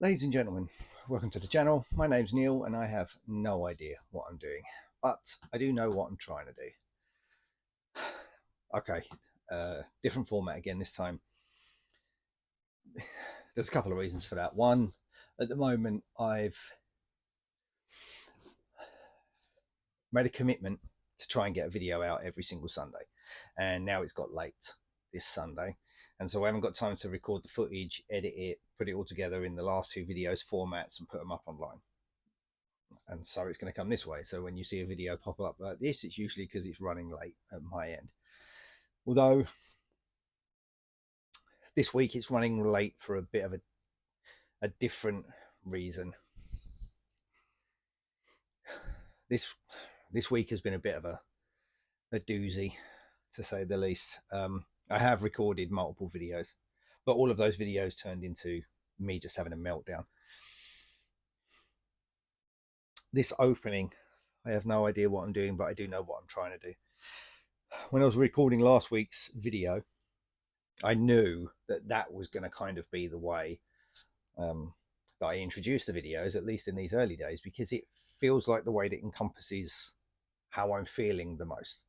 Ladies and gentlemen, welcome to the channel. My name's Neil and I have no idea what I'm doing, but I do know what I'm trying to do. Okay, different format again this time. There's a couple of reasons for that. One, at the moment, I've made a commitment to try and get a video out every single Sunday, and now it's got late this Sunday. And so I haven't got time to record the footage, edit it, put it all together in the last two videos formats and put them up online. And so it's going to come this way. So when you see a video pop up like this, it's usually because it's running late at my end. Although this week it's running late for a bit of a different reason. This week has been a bit of a doozy, to say the least. I have recorded multiple videos, but all of those videos turned into me just having a meltdown. This opening, I have no idea what I'm doing, but I do know what I'm trying to do. When I was recording last week's video, I knew that that was going to kind of be the way that I introduced the videos, at least in these early days, because it feels like the way that encompasses how I'm feeling the most.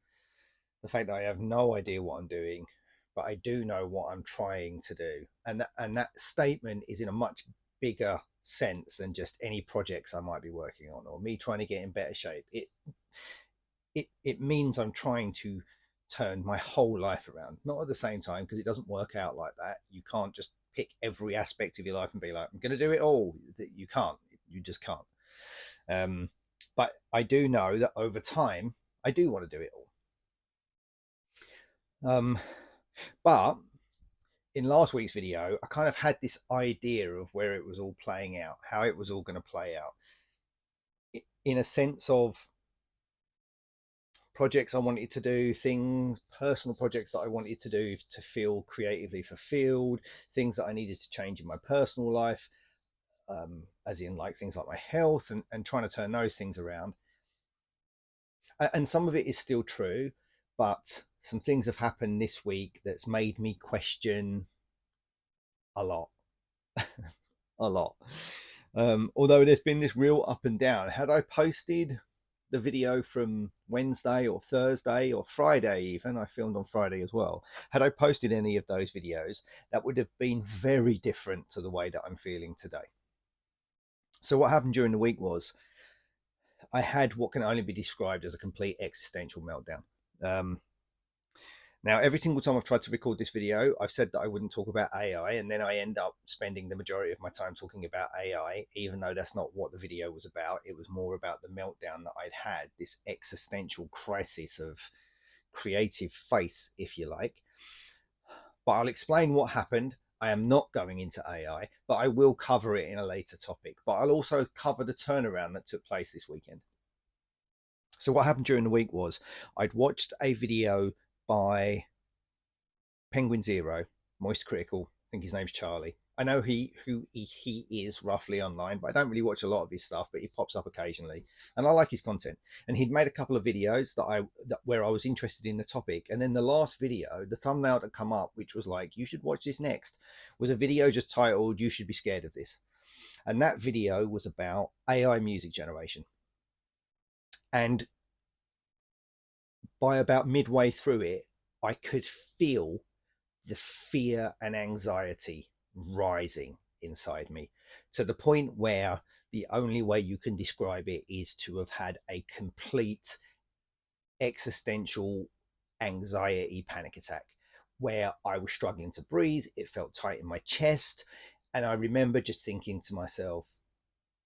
The fact that I have no idea what I'm doing, but I do know what I'm trying to do. And that statement is in a much bigger sense than just any projects I might be working on or me trying to get in better shape. It means I'm trying to turn my whole life around, not at the same time, because it doesn't work out like that. You can't just pick every aspect of your life and be like, I'm going to do it all. You can't. You just can't. But I do know that over time, I do want to do it all. But in last week's video, I kind of had this idea of where it was all playing out, how it was all going to play out, in a sense of projects I wanted to do, things, personal projects that I wanted to do to feel creatively fulfilled, things that I needed to change in my personal life, as in like things like my health, and trying to turn those things around. And some of it is still true, but some things have happened this week that's made me question a lot. A lot. Although there's been this real up and down. Had I posted the video from Wednesday or Thursday or Friday, even, I filmed on Friday as well, had I posted any of those videos, that would have been very different to the way that I'm feeling today. So what happened during the week was I had what can only be described as a complete existential meltdown. Now, every single time I've tried to record this video, I've said that I wouldn't talk about AI, and then I end up spending the majority of my time talking about AI, even though that's not what the video was about. It was more about the meltdown that I'd had, this existential crisis of creative faith, if you like. But I'll explain what happened. I am not going into AI, but I will cover it in a later topic. But I'll also cover the turnaround that took place this weekend. So what happened during the week was I'd watched a video by Penguin Zero, Moist Critical. I think his name's Charlie. I know who he is roughly online, but I don't really watch a lot of his stuff. But he pops up occasionally, and I like his content. And he'd made a couple of videos where I was interested in the topic. And then the last video, the thumbnail that come up, which was like, "You should watch this next," was a video just titled "You Should Be Scared of This," and that video was about AI music generation. And by about midway through it, I could feel the fear and anxiety rising inside me to the point where the only way you can describe it is to have had a complete existential anxiety panic attack where I was struggling to breathe. It felt tight in my chest. And I remember just thinking to myself,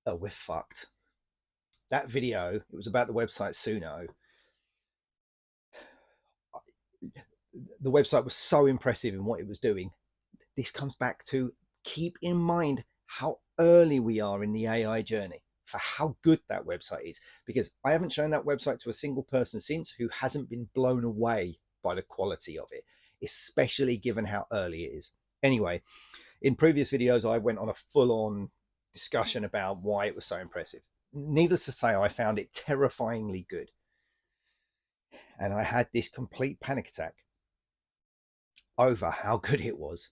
oh, we're fucked. That video, it was about the website Suno. The website was so impressive in what it was doing. This comes back to keep in mind how early we are in the AI journey for how good that website is, because I haven't shown that website to a single person since who hasn't been blown away by the quality of it, especially given how early it is. Anyway, in previous videos, I went on a full-on discussion about why it was so impressive. Needless to say, I found it terrifyingly good. And I had this complete panic attack over how good it was.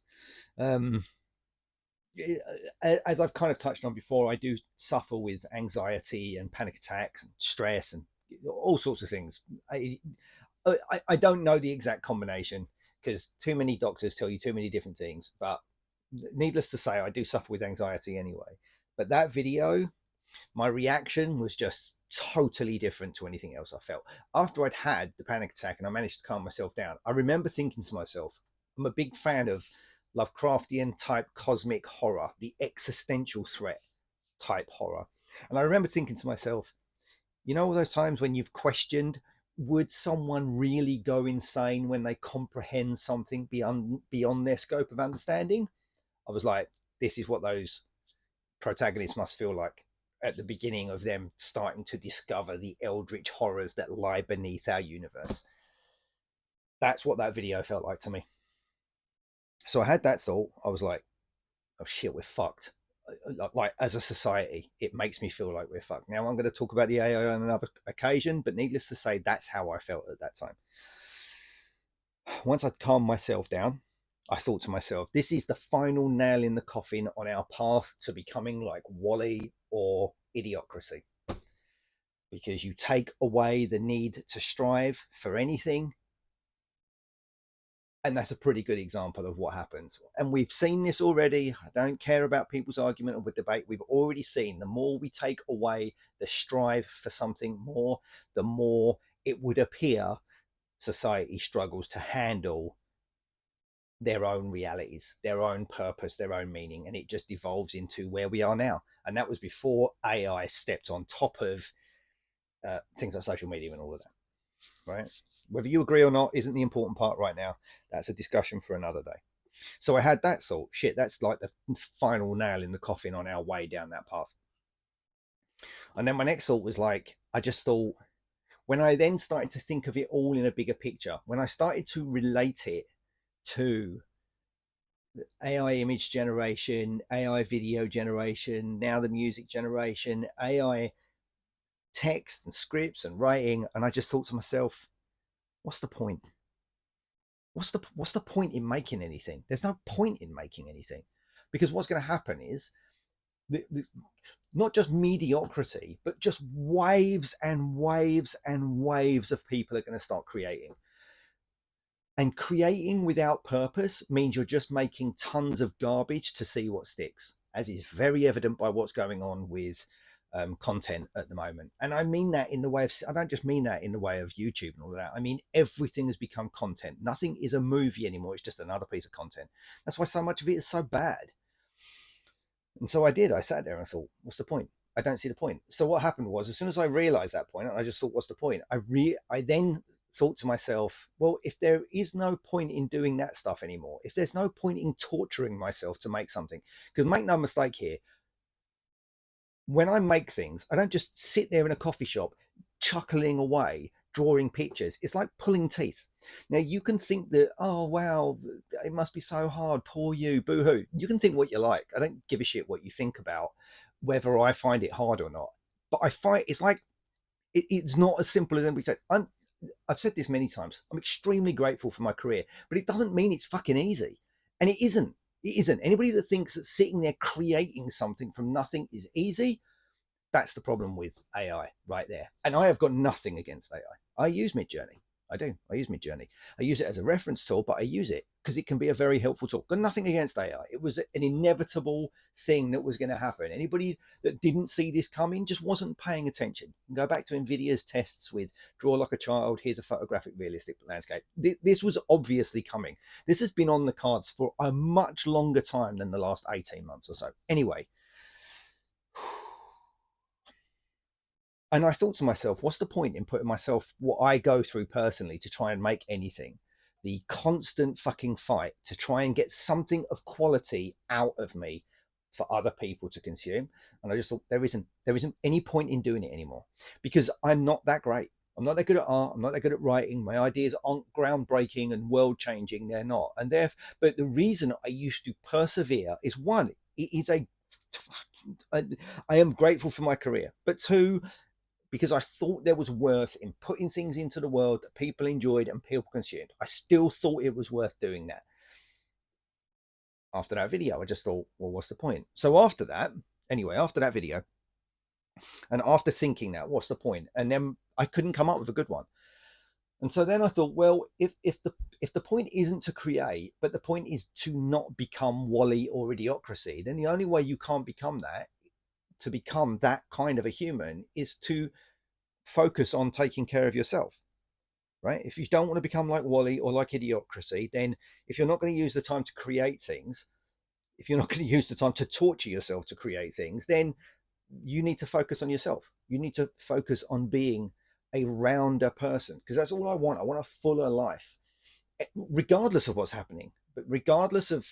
as I've kind of touched on before, I do suffer with anxiety and panic attacks and stress and all sorts of things. I don't know the exact combination because too many doctors tell you too many different things. But needless to say, I do suffer with anxiety anyway. But that video, my reaction was just totally different to anything else I felt. After I'd had the panic attack and I managed to calm myself down, I remember thinking to myself, I'm a big fan of Lovecraftian type cosmic horror, the existential threat type horror. And I remember thinking to myself, you know, all those times when you've questioned, would someone really go insane when they comprehend something beyond their scope of understanding? I was like, this is what those protagonists must feel like at the beginning of them starting to discover the eldritch horrors that lie beneath our universe. That's what that video felt like to me. So I had that thought. I was like, oh shit, we're fucked. Like as a society, it makes me feel like we're fucked. Now I'm going to talk about the AI on another occasion, but needless to say, that's how I felt at that time. Once I'd calmed myself down, I thought to myself, this is the final nail in the coffin on our path to becoming like Wally or Idiocracy. Because you take away the need to strive for anything. And that's a pretty good example of what happens. And we've seen this already. I don't care about people's argument or debate. We've already seen the more we take away the strive for something more, the more it would appear society struggles to handle their own realities, their own purpose, their own meaning. And it just evolves into where we are now. And that was before AI stepped on top of things like social media and all of that. Right? Whether you agree or not isn't the important part right now. That's a discussion for another day. So I had that thought, shit, that's like the final nail in the coffin on our way down that path. And then my next thought was like, I just thought, when I then started to think of it all in a bigger picture, when I started to relate it to AI image generation, AI video generation, now the music generation, AI text and scripts and writing, and I just thought to myself, what's the point? What's the point in making anything? There's no point in making anything, because what's going to happen is not just mediocrity, but just waves and waves and waves of people are going to start creating. And creating without purpose means you're just making tons of garbage to see what sticks, as is very evident by what's going on with content at the moment. And I mean that in the way of, I don't just mean that in the way of YouTube and all that. I mean, everything has become content. Nothing is a movie anymore. It's just another piece of content. That's why so much of it is so bad. And so I sat there and thought, what's the point? I don't see the point. So what happened was, as soon as I realized that point, I just thought, what's the point? I then thought to myself, well, if there is no point in doing that stuff anymore, if there's no point in torturing myself to make something, because make no mistake here, when I make things, I don't just sit there in a coffee shop chuckling away, drawing pictures. It's like pulling teeth. Now, you can think that, oh, wow, it must be so hard. Poor you, boo hoo. You can think what you like. I don't give a shit what you think about whether I find it hard or not. But I find it's like, it's not as simple as anybody said. I've said this many times. I'm extremely grateful for my career, but it doesn't mean it's fucking easy. And it isn't. It isn't. Anybody that thinks that sitting there creating something from nothing is easy, that's the problem with AI right there. And I have got nothing against AI. I use Midjourney. I do. I use Midjourney. I use it as a reference tool, but I use it because it can be a very helpful tool. Got nothing against AI. It was an inevitable thing that was going to happen. Anybody that didn't see this coming just wasn't paying attention. Go back to NVIDIA's tests with draw like a child. Here's a photographic realistic landscape. This was obviously coming. This has been on the cards for a much longer time than the last 18 months or so. Anyway, and I thought to myself, what's the point in putting myself, what I go through personally to try and make anything? The constant fucking fight to try and get something of quality out of me for other people to consume. And I just thought there isn't any point in doing it anymore, because I'm not that great. I'm not that good at art. I'm not that good at writing. My ideas aren't groundbreaking and world changing. They're not. And but the reason I used to persevere is, one, it is I am grateful for my career, but two, because I thought there was worth in putting things into the world that people enjoyed and people consumed. I still thought it was worth doing that. after that video. I just thought, well, what's the point? So after that, anyway, after that video, and after thinking that, what's the point? And then I couldn't come up with a good one. And so then I thought, well, if the point isn't to create, but the point is to not become Wally or Idiocracy, then the only way you can't become that, to become that kind of a human, is to focus on taking care of yourself. Right? If you don't want to become like Wally or like Idiocracy, then if you're not going to use the time to create things, if you're not going to use the time to torture yourself to create things, then you need to focus on yourself. You need to focus on being a rounder person, because that's all I want. I want a fuller life, regardless of what's happening. But regardless of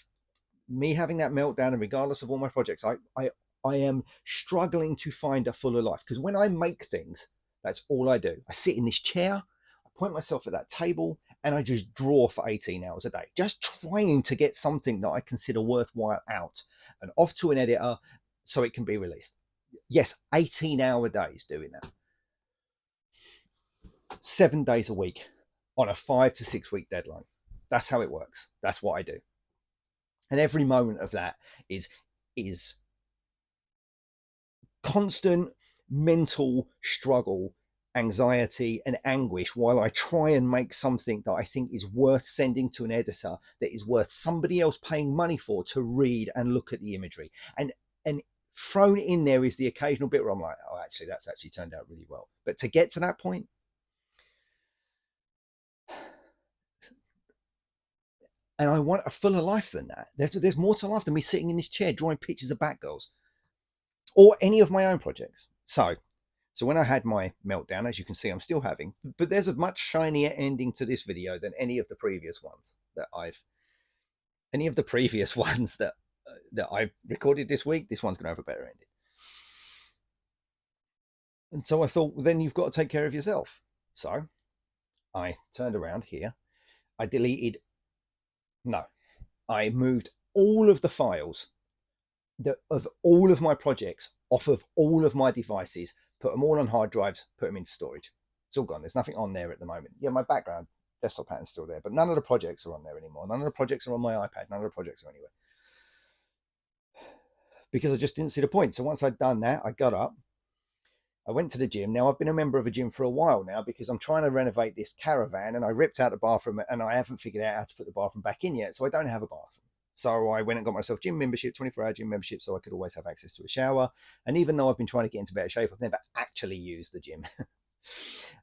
me having that meltdown, and regardless of all my projects, I am struggling to find a fuller life. Because when I make things, that's all I do. I sit in this chair, I point myself at that table, and I just draw for 18 hours a day, just trying to get something that I consider worthwhile out and off to an editor so it can be released. Yes, 18-hour days doing that. 7 days a week on a 5 to 6 week deadline. That's how it works. That's what I do. And every moment of that is constant mental struggle, anxiety, and anguish while I try and make something that I think is worth sending to an editor, that is worth somebody else paying money for to read and look at the imagery. And thrown in there is the occasional bit where I'm like, oh, actually, that's actually turned out really well. But to get to that point, and I want a fuller life than that. There's more to life than me sitting in this chair drawing pictures of Batgirls or any of my own projects. So when I had my meltdown, as you can see, I'm still having, but there's a much shinier ending to this video than any of the previous ones that I've recorded this week. This one's going to have a better ending. And so I thought, well, then you've got to take care of yourself. So I turned around here. I moved all of the files of all of my projects off of all of my devices, put them all on hard drives, put them into storage. It's all gone. There's nothing on there at the moment. Yeah, my background desktop pattern's still there, but none of the projects are on there anymore. None of the projects are on my iPad. None of the projects are anywhere, because I just didn't see the point. So once I'd done that, I got up, I went to the gym. Now, I've been a member of a gym for a while now because I'm trying to renovate this caravan, and I ripped out the bathroom and I haven't figured out how to put the bathroom back in yet. So I don't have a bathroom. So I went and got myself gym membership, 24-hour gym membership, so I could always have access to a shower. And even though I've been trying to get into better shape, I've never actually used the gym.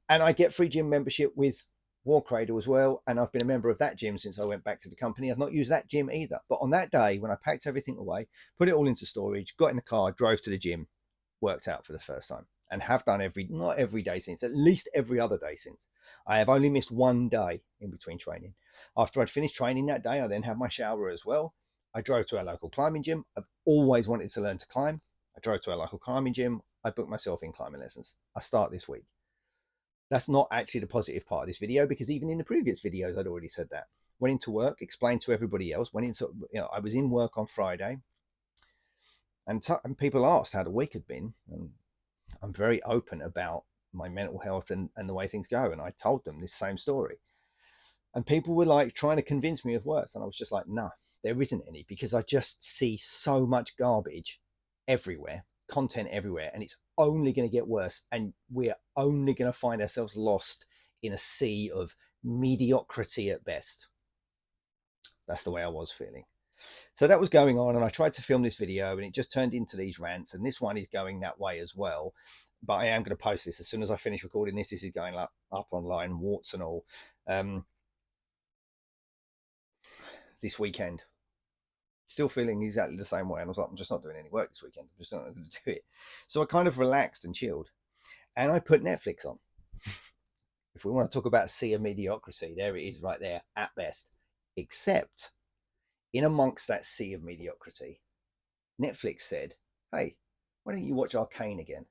And I get free gym membership with War Cradle as well. And I've been a member of that gym since I went back to the company. I've not used that gym either. But on that day, when I packed everything away, put it all into storage, got in the car, drove to the gym, worked out for the first time, and have done not every day since, at least every other day since. I have only missed one day in between training. After I'd finished training that day, I then had my shower as well. I drove to our local climbing gym. I've always wanted to learn to climb. I drove to our local climbing gym. I booked myself in climbing lessons. I start this week. That's not actually the positive part of this video, because even in the previous videos, I'd already said that. Went into work, explained to everybody else, I was in work on Friday, and people asked how the week had been. And I'm very open about my mental health and the way things go. And I told them this same story. And people were like trying to convince me of worth. And I was just like, nah, there isn't any, because I just see so much garbage everywhere, content everywhere. And it's only going to get worse. And we're only going to find ourselves lost in a sea of mediocrity at best. That's the way I was feeling. So that was going on, and I tried to film this video, and it just turned into these rants, and this one is going that way as well. But I am going to post this as soon as I finish recording this. This is going up online, warts and all, this weekend. Still feeling exactly the same way, and I was like, I'm just not doing any work this weekend. I'm just not going to do it. So I kind of relaxed and chilled, and I put Netflix on. If we want to talk about a sea of mediocrity, there it is right there at best. Except in amongst that sea of mediocrity, Netflix said, hey, why don't you watch Arcane again?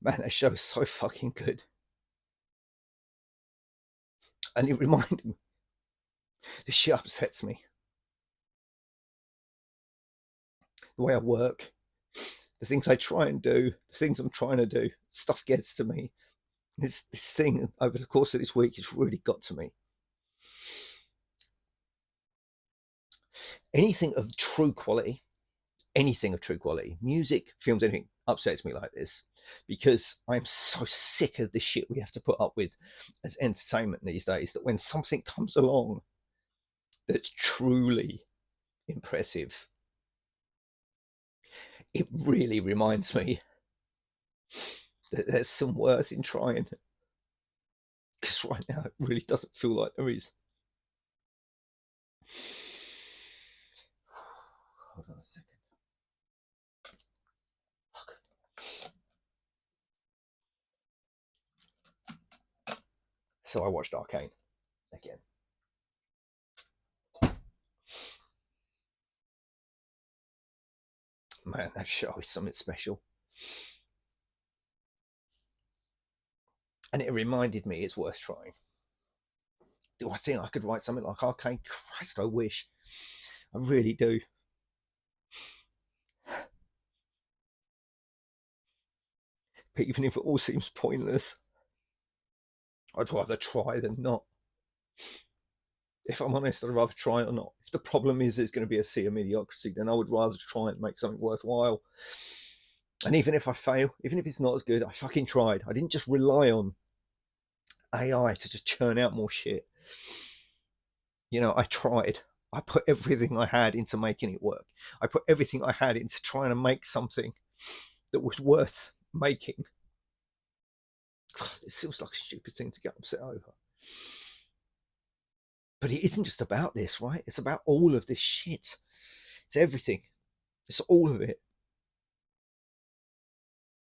Man, that show's so fucking good. And it reminded me, this shit upsets me. The way I work, The things I try and do, the things I'm trying to do, stuff gets to me. This thing over the course of this week has really got to me. Anything of true quality, music, films, anything upsets me like this because I'm so sick of the shit we have to put up with as entertainment these days that when something comes along that's truly impressive, it really reminds me that there's some worth in trying. Because right now it really doesn't feel like there is. Hold on a second. So I watched Arcane again. Man, that show is something special. And it reminded me it's worth trying. Do I think I could write something like Arcane? Christ, I wish. I really do. But even if it all seems pointless, I'd rather try than not. If I'm honest, I'd rather try it or not. If the problem is it's going to be a sea of mediocrity, then I would rather try and make something worthwhile. And even if I fail, even if it's not as good, I fucking tried. I didn't just rely on AI to just churn out more shit. You know, I tried. I put everything I had into making it work. I put everything I had into trying to make something that was worth making. It seems like a stupid thing to get upset over. But it isn't just about this, right? It's about all of this shit. It's everything. It's all of it.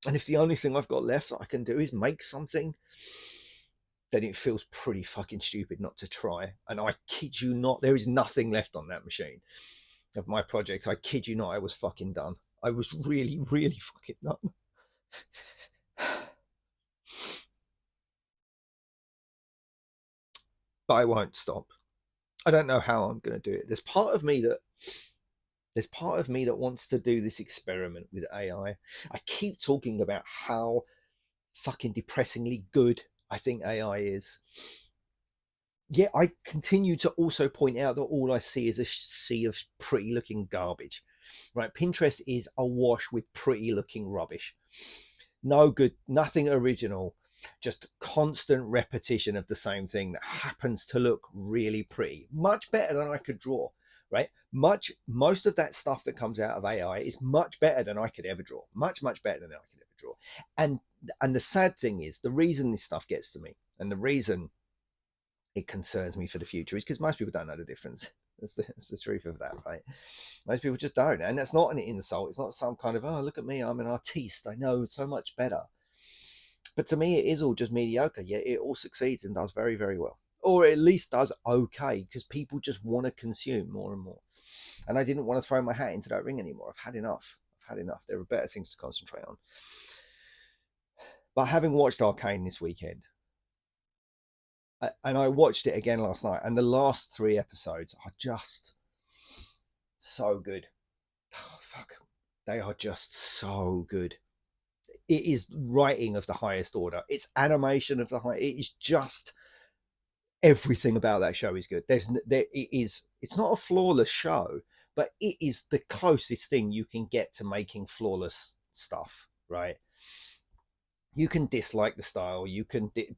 And if the only thing I've got left that I can do is make something, then it feels pretty fucking stupid not to try. And I kid you not, there is nothing left on that machine of my projects. I kid you not, I was fucking done. I was really, really fucking done. But I won't stop. I don't know how I'm going to do it. There's part of me that wants to do this experiment with AI. I keep talking about how fucking depressingly good I think AI is. Yet I continue to also point out that all I see is a sea of pretty looking garbage. Right? Pinterest is awash with pretty looking rubbish. No good, nothing original, just constant repetition of the same thing that happens to look really pretty. Much better than I could draw, right? Most of that stuff that comes out of AI is much better than I could ever draw. Much better than I could ever draw. And the sad thing is, the reason this stuff gets to me and the reason it concerns me for the future is because most people don't know the difference. That's the truth of that, right? Most people just don't. And that's not an insult. It's not some kind of, oh, look at me, I'm an artiste, I know so much better. But to me, it is all just mediocre, yet it all succeeds and does very, very well. Or at least does okay, because people just want to consume more and more. And I didn't want to throw my hat into that ring anymore. I've had enough. There are better things to concentrate on. But having watched Arcane this weekend, and I watched it again last night, and the last 3 episodes are just so good. Oh, fuck. They are just so good. It is writing of the highest order. It's animation of the high. It is just everything about that show is good. It's not a flawless show, but it is the closest thing you can get to making flawless stuff, right? You can dislike the style,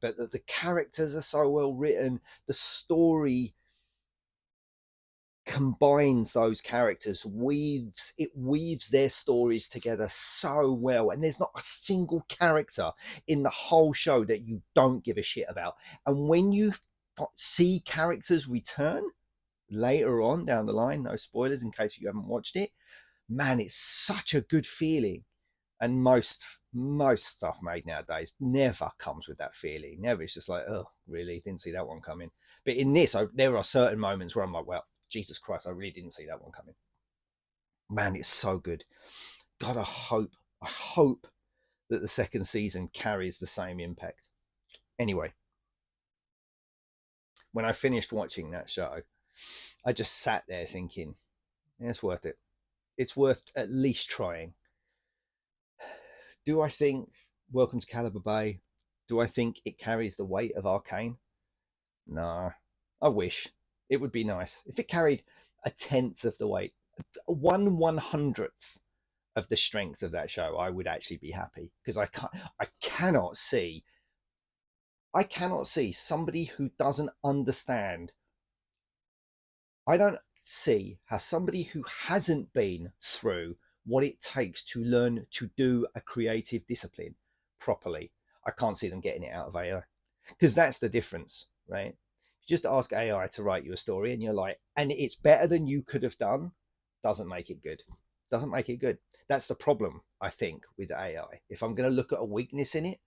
but the characters are so well written. The story combines those characters, weaves their stories together so well, and there's not a single character in the whole show that you don't give a shit about. And when you see characters return later on down the line, no spoilers in case you haven't watched it, man, it's such a good feeling. And most stuff made nowadays never comes with that feeling. Never. It's just like, oh, really? Didn't see that one coming. But in this, there are certain moments where I'm like, well, Jesus Christ, I really didn't see that one coming. Man, it's so good. God, I hope that the second season carries the same impact. Anyway, when I finished watching that show, I just sat there thinking, yeah, it's worth it. It's worth at least trying. Do I think Welcome to Caliber Bay, do I think it carries the weight of Arcane? No. I wish. It would be nice. If it carried a tenth of the weight, 1/100th of the strength of that show, I would actually be happy. Because I cannot see somebody who doesn't understand. I don't see how somebody who hasn't been through what it takes to learn to do a creative discipline properly, I can't see them getting it out of AI. Because that's the difference, right? You just ask AI to write you a story and you're like, and it's better than you could have done, doesn't make it good. Doesn't make it good. That's the problem, I think, with AI. If I'm going to look at a weakness in it,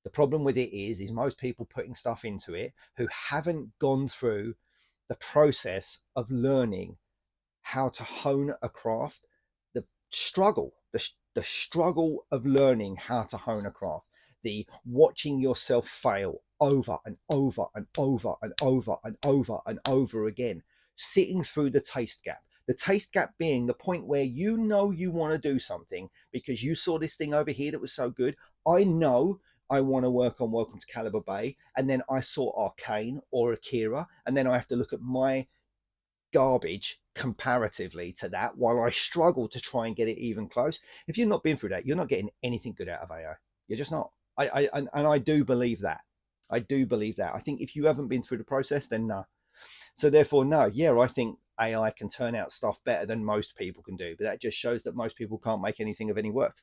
the problem with it is most people putting stuff into it who haven't gone through the process of learning how to hone a craft, the struggle, the struggle of learning how to hone a craft, the watching yourself fail over and over and over and over and over and over again, sitting through the taste gap. The taste gap being the point where you know you want to do something because you saw this thing over here that was so good. I know I want to work on Welcome to Caliber Bay, and then I saw Arcane or Akira, and then I have to look at my garbage comparatively to that while I struggle to try and get it even close. If you've not been through that, you're not getting anything good out of AI. You're just not. And I do believe that. I do believe that. I think if you haven't been through the process, then no. So therefore, no. Yeah, I think AI can turn out stuff better than most people can do, but that just shows that most people can't make anything of any worth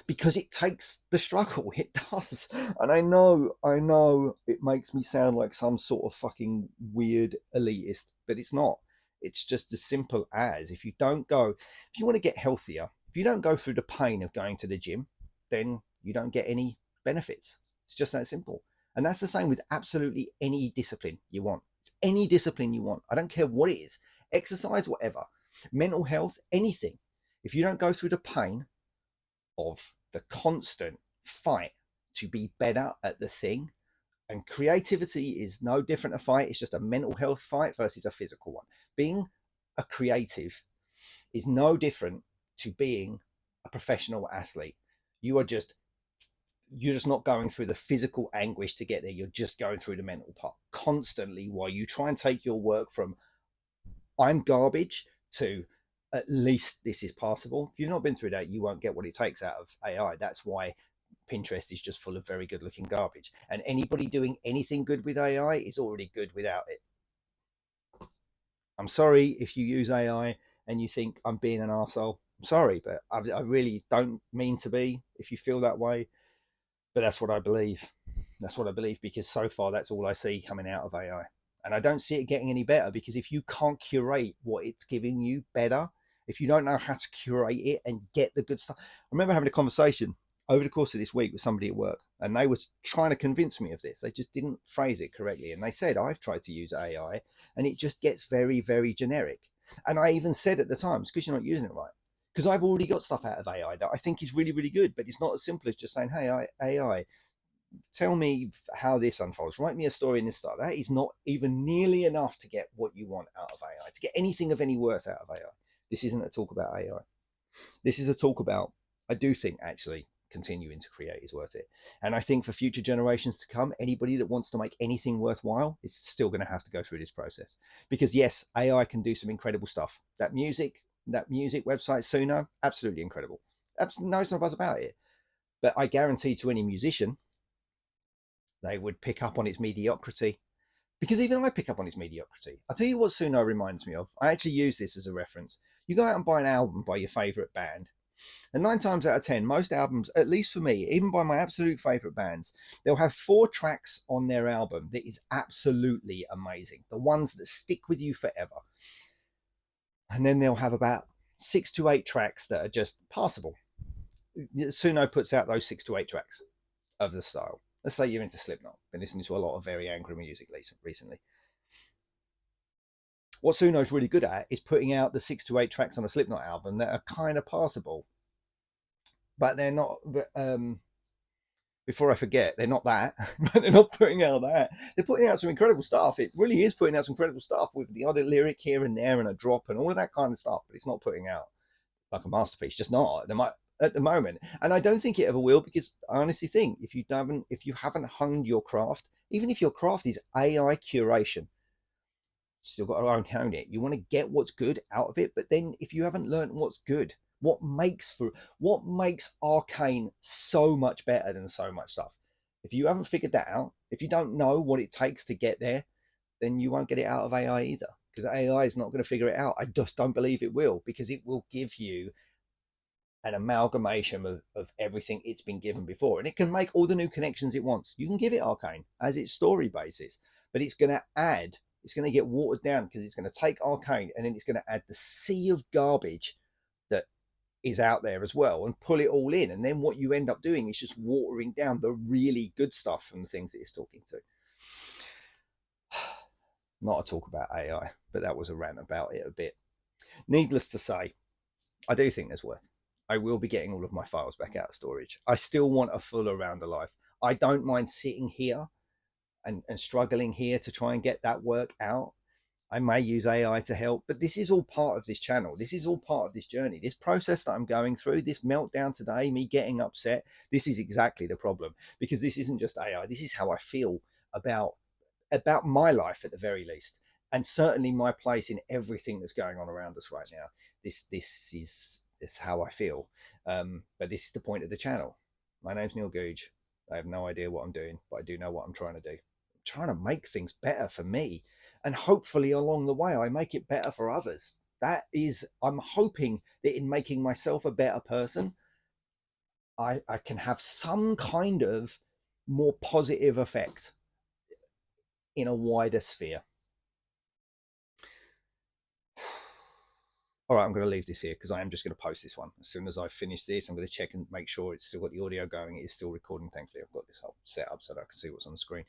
because it takes the struggle. It does. And I know it makes me sound like some sort of fucking weird elitist, but it's not. It's just as simple as if you want to get healthier, if you don't go through the pain of going to the gym, then you don't get any benefits. It's just that simple. And that's the same with absolutely any discipline you want. It's any discipline you want. I don't care what it is, exercise, whatever, mental health, anything. If you don't go through the pain of the constant fight to be better at the thing, and creativity is no different a fight, it's just a mental health fight versus a physical one. Being a creative is no different to being a professional athlete. You're just not going through the physical anguish to get there, you're just going through the mental part constantly while you try and take your work from I'm garbage to at least this is possible. If you've not been through that, you won't get what it takes out of AI. That's why Pinterest is just full of very good looking garbage. And anybody doing anything good with AI is already good without it. I'm sorry if you use AI and you think I'm being an arsehole. I'm sorry, but I really don't mean to be if you feel that way. But that's what I believe. That's what I believe because so far that's all I see coming out of AI. And I don't see it getting any better because if you can't curate what it's giving you better, if you don't know how to curate it and get the good stuff. I remember having a conversation over the course of this week with somebody at work and they were trying to convince me of this. They just didn't phrase it correctly. And they said, I've tried to use AI and it just gets very, very generic. And I even said at the time, it's because you're not using it right. Because I've already got stuff out of AI that I think is really, really good, but it's not as simple as just saying, hey, AI, tell me how this unfolds. Write me a story in this style. That is not even nearly enough to get what you want out of AI, to get anything of any worth out of AI. This isn't a talk about AI. This is a talk about, I do think actually continuing to create is worth it. And I think for future generations to come, anybody that wants to make anything worthwhile is still going to have to go through this process. Because yes, AI can do some incredible stuff. That music website, Suno, absolutely incredible. Absolutely no some buzz about it. But I guarantee to any musician, they would pick up on its mediocrity. Because even I pick up on its mediocrity. I'll tell you what Suno reminds me of. I actually use this as a reference. You go out and buy an album by your favourite band. And 9 times out of 10, most albums, at least for me, even by my absolute favourite bands, they'll have 4 tracks on their album that is absolutely amazing. The ones that stick with you forever. And then they'll have about 6 to 8 tracks that are just passable. Suno puts out those 6 to 8 tracks of the style. Let's say you're into Slipknot. Been listening to a lot of very angry music recently. What Suno's really good at is putting out the 6 to 8 tracks on a Slipknot album that are kind of passable. But they're not, before I forget, they're not that. But they're not putting out that. They're putting out some incredible stuff. It really is putting out some incredible stuff with the odd lyric here and there and a drop and all of that kind of stuff. But it's not putting out like a masterpiece. Just not. at the moment, and I don't think it ever will, because I honestly think if you haven't honed your craft, even if your craft is AI curation, still got to own it. You want to get what's good out of it, but then if you haven't learned what's good, what makes Arcane so much better than so much stuff, if you haven't figured that out, if you don't know what it takes to get there, then you won't get it out of AI either, because AI is not going to figure it out. I just don't believe it will, because it will give you an amalgamation of everything it's been given before, and it can make all the new connections it wants. You can give it Arcane as its story basis, but it's going to get watered down, because it's going to take Arcane and then it's going to add the sea of garbage that is out there as well and pull it all in, and then what you end up doing is just watering down the really good stuff from the things that it's talking to. Not a talk about AI, but that was a rant about it a bit. Needless to say, I do think there's worth. I will be getting all of my files back out of storage. I still want a fuller round of life. I don't mind sitting here and struggling here to try and get that work out. I may use AI to help, but this is all part of this channel. This is all part of this journey. This process that I'm going through, this meltdown today, me getting upset, this is exactly the problem, because this isn't just AI. This is how I feel about my life, at the very least, and certainly my place in everything that's going on around us right now. This is how I feel. But this is the point of the channel. My name's Neil Googe. I have no idea what I'm doing, but I do know what I'm trying to do. I'm trying to make things better for me, and hopefully along the way I make it better for others. I'm hoping that in making myself a better person, I can have some kind of more positive effect in a wider sphere. All right, I'm going to leave this here, because I am just going to post this one. As soon as I finish this, I'm going to check and make sure it's still got the audio going. It is still recording. Thankfully, I've got this whole set up so that I can see what's on the screen.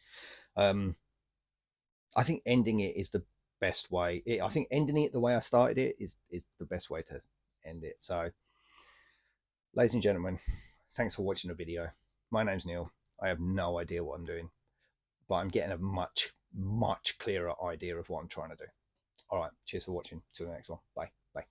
I think ending it is the best way. I think ending it the way I started it is the best way to end it. So, ladies and gentlemen, thanks for watching the video. My name's Neil. I have no idea what I'm doing, but I'm getting a much, much clearer idea of what I'm trying to do. All right, cheers for watching. Till the next one. Bye. Bye.